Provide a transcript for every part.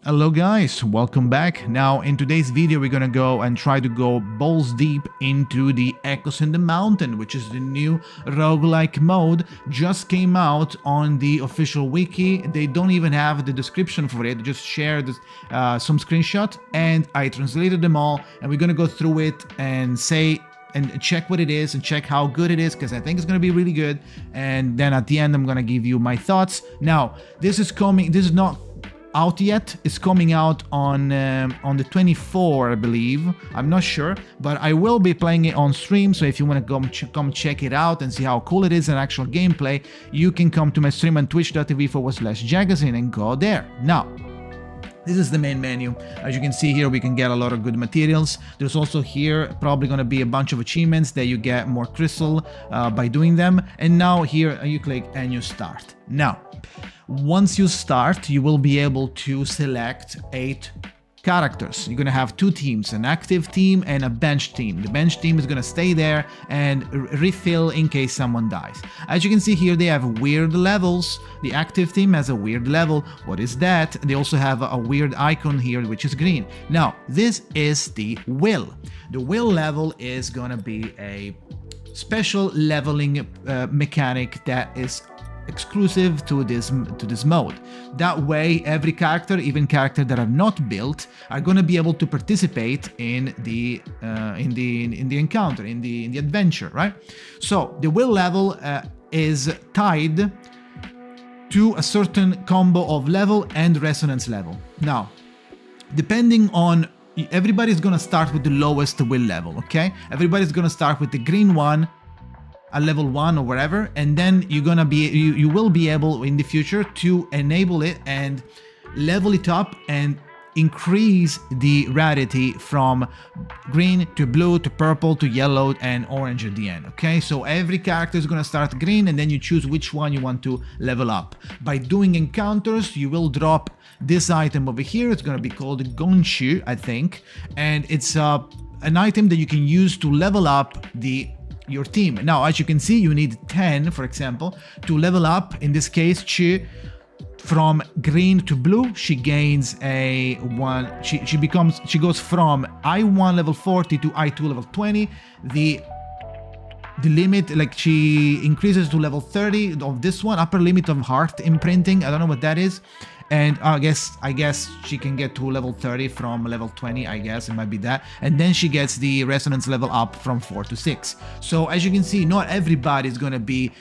Hello guys, welcome back. Now in today's video we're gonna go and try to go balls deep into the Echoes in the Mountain, which is the new roguelike mode. Just came out on the official wiki. They don't even have the description for it, just shared some screenshot and I translated them all, and we're gonna go through it and say and check what it is and check how good it is, because I think it's going to be really good. And then at the end I'm going to give you my thoughts. Now this is not out yet. It's coming out on the 24th, I believe. I'm not sure, but I will be playing it on stream, so if you want to come check it out and see how cool it is in actual gameplay, you can come to my stream on twitch.tv/Jakazin and go there. Now this is the main menu. As you can see here, we can get a lot of good materials. There's also here probably going to be a bunch of achievements that you get more crystal by doing them. And now here you click and you start. Now, once you start, you will be able to select 8 characters. You're going to have 2 teams, an active team and a bench team. The bench team is going to stay there and refill in case someone dies. As you can see here, they have weird levels. The active team has a weird level. What is that? They also have a weird icon here, which is green. Now, this is the will. The will level is going to be a special leveling mechanic that is exclusive to this mode. That way, every character, even characters that are not built, are going to be able to participate in the encounter, in the adventure, right? So the will level is tied to a certain combo of level and resonance level. Now, depending on, everybody's going to start with the lowest will level, okay? Everybody's going to start with the green one, a level 1 or whatever, and then you will be able in the future to enable it and level it up and increase the rarity from green to blue to purple to yellow and orange at the end. Okay, so every character is going to start green, and then you choose which one you want to level up. By doing encounters, you will drop this item over here. It's going to be called Gonshu, I think, and it's an item that you can use to level up your team. Now, as you can see, you need 10, for example, to level up. In this case, Chi, from green to blue, she gains a 1. She goes from I1 level 40 to I2 level 20. The limit, like, she increases to level 30 of this one, upper limit of heart imprinting. I don't know what that is. And I guess she can get to level 30 from level 20, I guess it might be that. And then she gets the resonance level up from 4 to 6. So as you can see, not everybody is going to be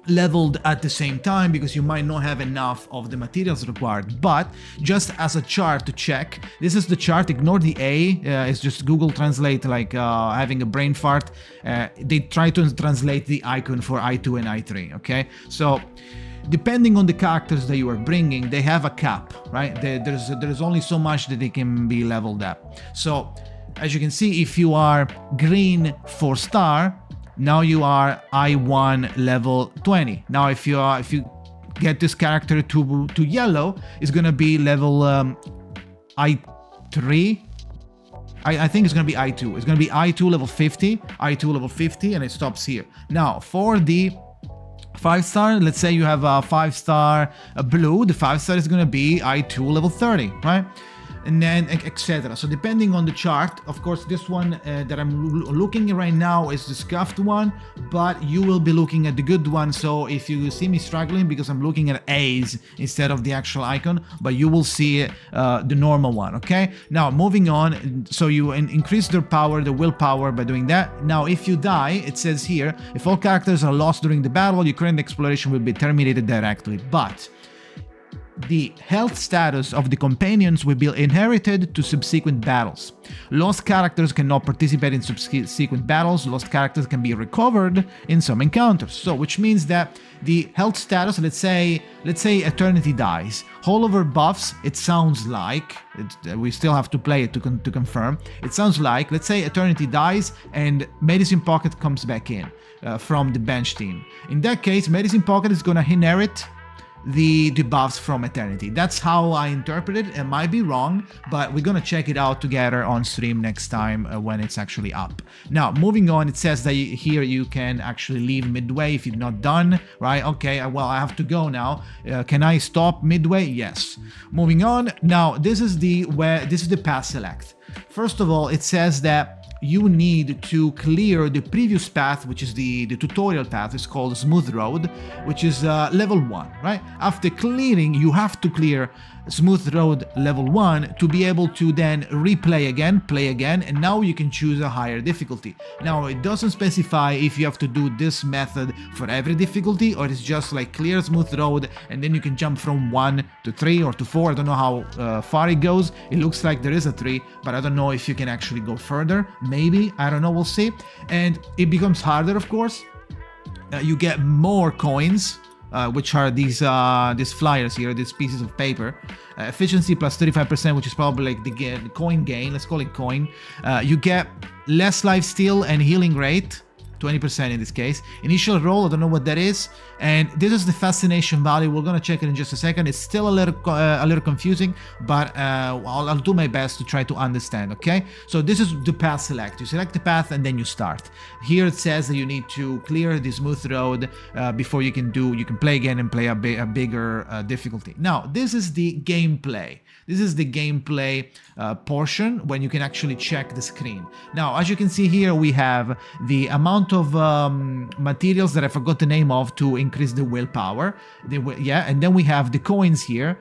leveled at the same time, because you might not have enough of the materials required. But just as a chart to check, this is the chart. Ignore the A. It's just Google Translate, like having a brain fart. They try to translate the icon for I2 and I3, okay? So depending on the characters that you are bringing, they have a cap, right? There's only so much that they can be leveled up. So as you can see, if you are green 4-star, now you are I1 level 20. Now if you get this character to yellow, it's gonna be level I3. I think it's gonna be I2. It's gonna be I2 level 50, I2 level 50, and it stops here. Now for the 5-star, let's say you have a 5-star blue, the 5-star is going to be I2 level 30, right? And then etc. So depending on the chart, of course, this one that I'm looking at right now is the scuffed one, but you will be looking at the good one. So if you see me struggling because I'm looking at A's instead of the actual icon, but you will see the normal one, okay? Now moving on, so you increase their power, the willpower, by doing that. Now if you die, it says here, if all characters are lost during the battle, your current exploration will be terminated directly. But the health status of the companions will be inherited to subsequent battles. Lost characters cannot participate in subsequent battles. Lost characters can be recovered in some encounters. So, which means that the health status, let's say Eternity dies. All of her buffs, it sounds like, we still have to play it to confirm. It sounds like, let's say Eternity dies and Medicine Pocket comes back in from the bench team. In that case, Medicine Pocket is going to inherit the debuffs from Eternity. That's how I interpret it. It might be wrong, but we're gonna check it out together on stream next time when it's actually up. Now, moving on, it says that here you can actually leave midway if you're not done, right? Okay, well, I have to go now. Can I stop midway? Yes. Moving on. Now, this is the path select. First of all, it says that you need to clear the previous path, which is the tutorial path. It's called Smooth Road, which is level 1, right? After clearing, you have to clear Smooth Road level 1 to be able to then replay again, play again, and now you can choose a higher difficulty. Now, it doesn't specify if you have to do this method for every difficulty, or it's just like clear Smooth Road and then you can jump from 1 to 3 or to 4. I don't know how far it goes. It looks like there is a 3, but I don't know if you can actually go further. Maybe, I don't know, we'll see. And it becomes harder, of course. You get more coins, which are these flyers here, these pieces of paper. Efficiency plus 35%, which is probably like the coin gain, let's call it coin. You get less lifesteal and healing rate, 20% in this case. Initial roll, I don't know what that is. And this is the fascination value. We're gonna check it in just a second. It's still a little confusing, but I'll do my best to try to understand, okay? So this is the path select. You select the path and then you start. Here it says that you need to clear the smooth road before you can play again and play a bigger difficulty. Now, this is the gameplay. This is the gameplay portion when you can actually check the screen. Now, as you can see here, we have the amount of materials that I forgot the name of to increase the willpower. And then we have the coins here,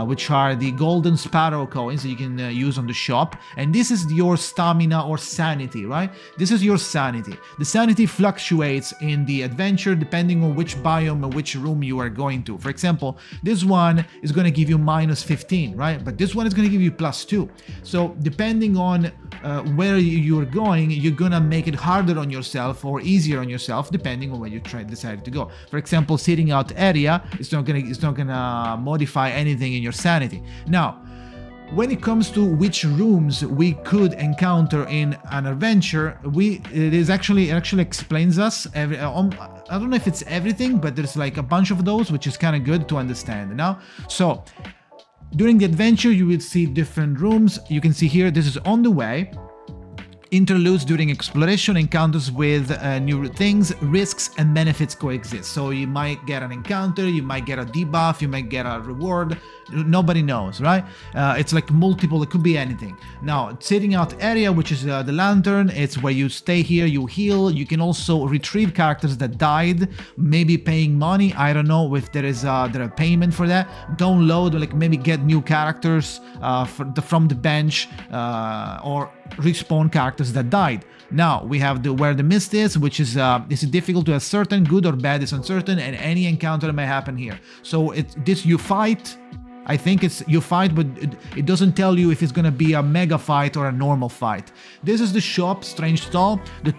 which are the golden sparrow coins that you can use on the shop. And this is your stamina or sanity, right? This is your sanity. The sanity fluctuates in the adventure depending on which biome or which room you are going to. For example, this one is going to give you minus 15, right? But this one is going to give you plus 2. So depending on where you're going, you're going to make it harder on yourself or easier on yourself depending on where you decide to go. For example, sitting out area is not going to modify anything in your sanity. Now, when it comes to which rooms we could encounter in an adventure, it actually explains us I don't know if it's everything, but there's like a bunch of those, which is kind of good to understand now. So during the adventure, you will see different rooms. You can see here, this is on the way. Interludes during exploration, encounters with new things, risks and benefits coexist. So you might get an encounter, you might get a debuff, you might get a reward. Nobody knows, right? It's like multiple, it could be anything. Now, sitting out area, which is the lantern, it's where you stay here, you heal. You can also retrieve characters that died, maybe paying money. I don't know if there is a payment for that. Download, like maybe get new characters from the bench or respawn characters that died. Now we have where the mist is, which is difficult to ascertain. Good or bad is uncertain, and any encounter may happen here. So you fight. I think you fight, but it doesn't tell you if it's gonna be a mega fight or a normal fight. This is the shop, strange stall. The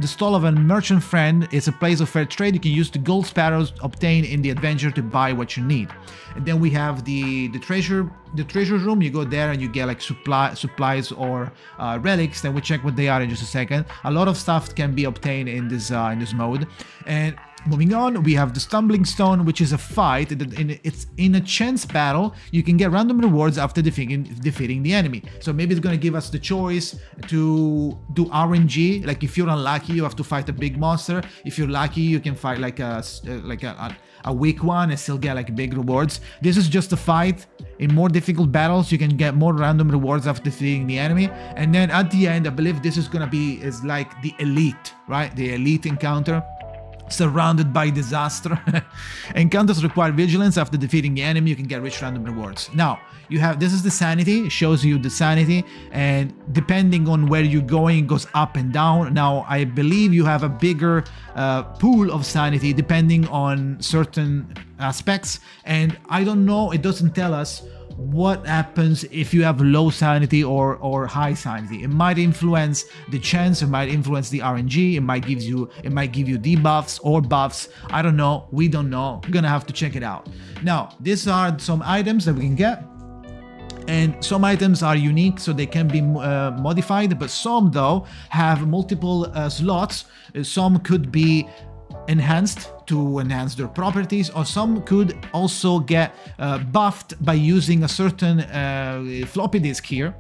stall of a merchant friend is a place of fair trade. You can use the gold sparrows obtained in the adventure to buy what you need. And then we have the treasure room. You go there and you get like supplies or relics. Then we check what they are in just a second. A lot of stuff can be obtained in this mode. And moving on, we have the Stumbling Stone, which is a fight. It's in a chance battle. You can get random rewards after defeating the enemy. So maybe it's going to give us the choice to do RNG. Like if you're unlucky, you have to fight a big monster. If you're lucky, you can fight like a weak one and still get like big rewards. This is just a fight. In more difficult battles, you can get more random rewards after defeating the enemy. And then at the end, I believe this is going to be like the elite, right? The elite encounter. Surrounded by disaster. Encounters require vigilance. After defeating the enemy, you can get rich random rewards. Now, this is the sanity. It shows you the sanity, and depending on where you're going, it goes up and down. Now, I believe you have a bigger pool of sanity depending on certain aspects, and I don't know, it doesn't tell us what happens if you have low sanity or high sanity. It might influence the chance, it might influence the RNG, it might give you debuffs or buffs. I don't know, we don't know. We're gonna have to check it out. Now, these are some items that we can get. And some items are unique, so they can be modified, but some though have multiple slots. Some could be enhanced to enhance their properties, or some could also get buffed by using a certain floppy disk here.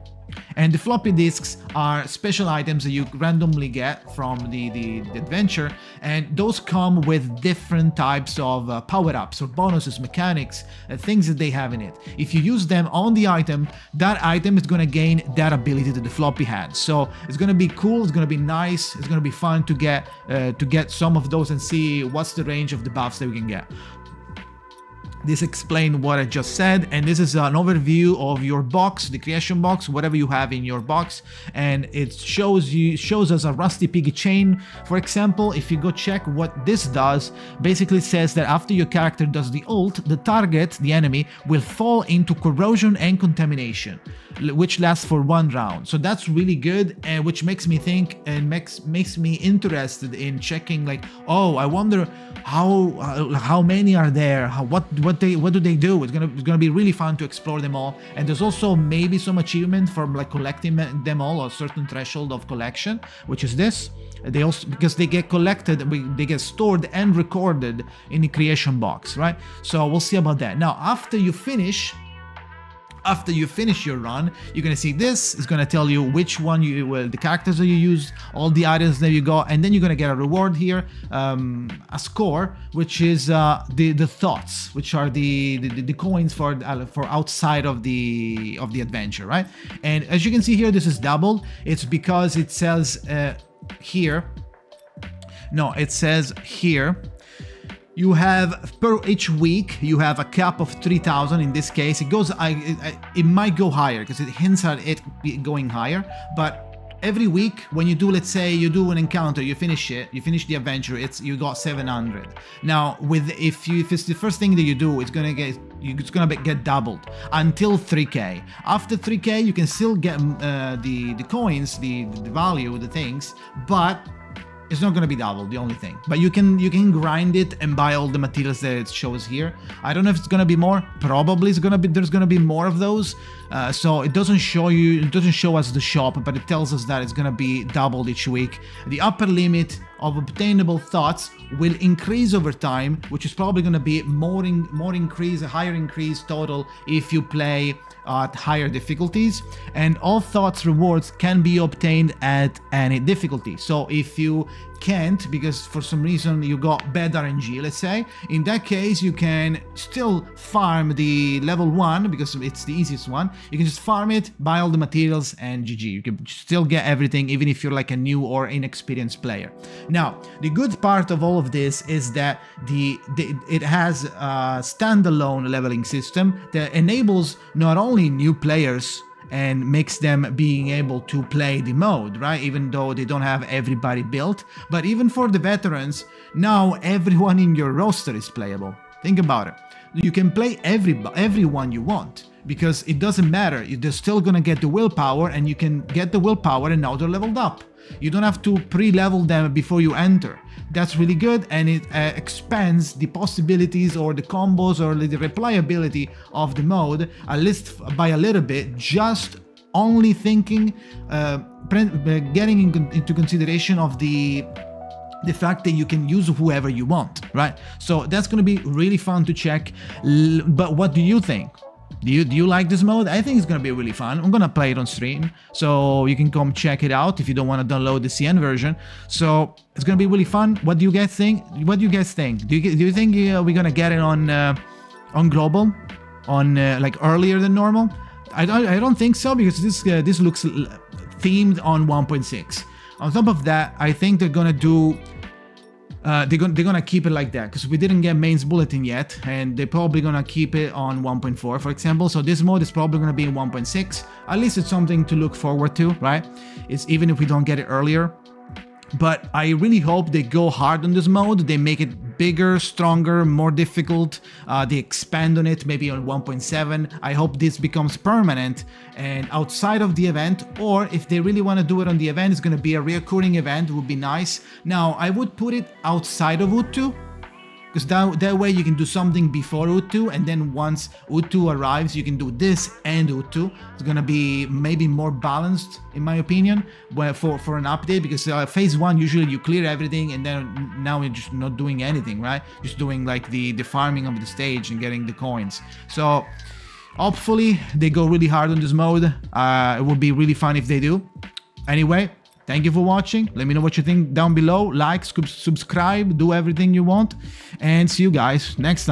And the floppy disks are special items that you randomly get from the adventure, and those come with different types of power-ups or bonuses, mechanics, things that they have in it. If you use them on the item, that item is going to gain that ability that the floppy had. So it's going to be cool, it's going to be nice, it's going to be fun to get some of those and see what's the range of the buffs that we can get. This explains what I just said, and this is an overview of your box, the creation box, whatever you have in your box, and it shows us a rusty piggy chain. For example, if you go check what this does, basically says that after your character does the ult, the target, the enemy, will fall into corrosion and contamination, which lasts for 1 round. So that's really good, and which makes me think and makes me interested in checking, like, oh, I wonder how many are there, what do they do. It's gonna be really fun to explore them all. And there's also maybe some achievement from like collecting them all, or a certain threshold of collection, which is this. They also, because they get collected, they get stored and recorded in the creation box, right? So we'll see about that. Now, after you finish your run, you're gonna see this. It's gonna tell you which one the characters that you used, all the items that you got, and then you're gonna get a reward here, a score, which is the thoughts, which are the coins for outside of the adventure, right? And as you can see here, this is doubled. It's because it says here. No, it says here. You have, per each week, you have a cap of 3,000. In this case, it might go higher because it hints at it going higher. But every week, when you do, let's say you do an encounter, you finish the adventure, you got 700. Now, if it's the first thing that you do, it's gonna get doubled until 3K. After 3K, you can still get the coins, the value, the things, but it's not going to be doubled, the only thing. But you can grind it and buy all the materials that it shows here. I don't know if it's going to be more. Probably there's going to be more of those. So it doesn't show us the shop, but it tells us that it's going to be doubled each week. The upper limit of obtainable thoughts will increase over time, which is probably going to be a higher increase total if you play at higher difficulties, and all thoughts rewards can be obtained at any difficulty. So if you can't, because for some reason you got bad RNG, let's say, in that case you can still farm the level 1, because it's the easiest one. You can just farm it, buy all the materials, and GG. You can still get everything, even if you're like a new or inexperienced player. Now, the good part of all of this is that it has a standalone leveling system that enables not only new players and makes them being able to play the mode, right? Even though they don't have everybody built, but even for the veterans, now everyone in your roster is playable. Think about it. You can play everyone you want, because it doesn't matter. They're still gonna get the willpower, and you can get the willpower, and now they're leveled up. You don't have to pre-level them before you enter. That's really good, and it expands the possibilities or the combos or the replayability of the mode, at least by a little bit, just only thinking, getting into consideration of the fact that you can use whoever you want, right? So that's going to be really fun to check. But what do you think? Do you like this mode? I think it's gonna be really fun. I'm gonna play it on stream, so you can come check it out if you don't want to download the CN version. So it's gonna be really fun. What do you guys think? Do you think we're gonna get it on global, on like earlier than normal? I don't think so, because this looks themed on 1.6. On top of that, I think they're gonna do. They're gonna keep it like that, because we didn't get mains bulletin yet, and they're probably gonna keep it on 1.4, for example. So this mode is probably gonna be in 1.6. At least it's something to look forward to, right? It's even if we don't get it earlier. But I really hope they go hard on this mode. They make it bigger, stronger, more difficult. They expand on it, maybe on 1.7. I hope this becomes permanent and outside of the event, or if they really want to do it on the event, it's going to be a reoccurring event. It would be nice. Now, I would put it outside of Wood 2, because that way you can do something before Utu, and then once Utu arrives, you can do this and Utu. It's gonna be maybe more balanced, in my opinion, for an update, because phase 1 usually you clear everything, and then now you're just not doing anything, right? Just doing like the farming of the stage and getting the coins. So hopefully they go really hard on this mode. It would be really fun if they do. Anyway, thank you for watching. Let me know what you think down below. Like, subscribe, do everything you want, and see you guys next time.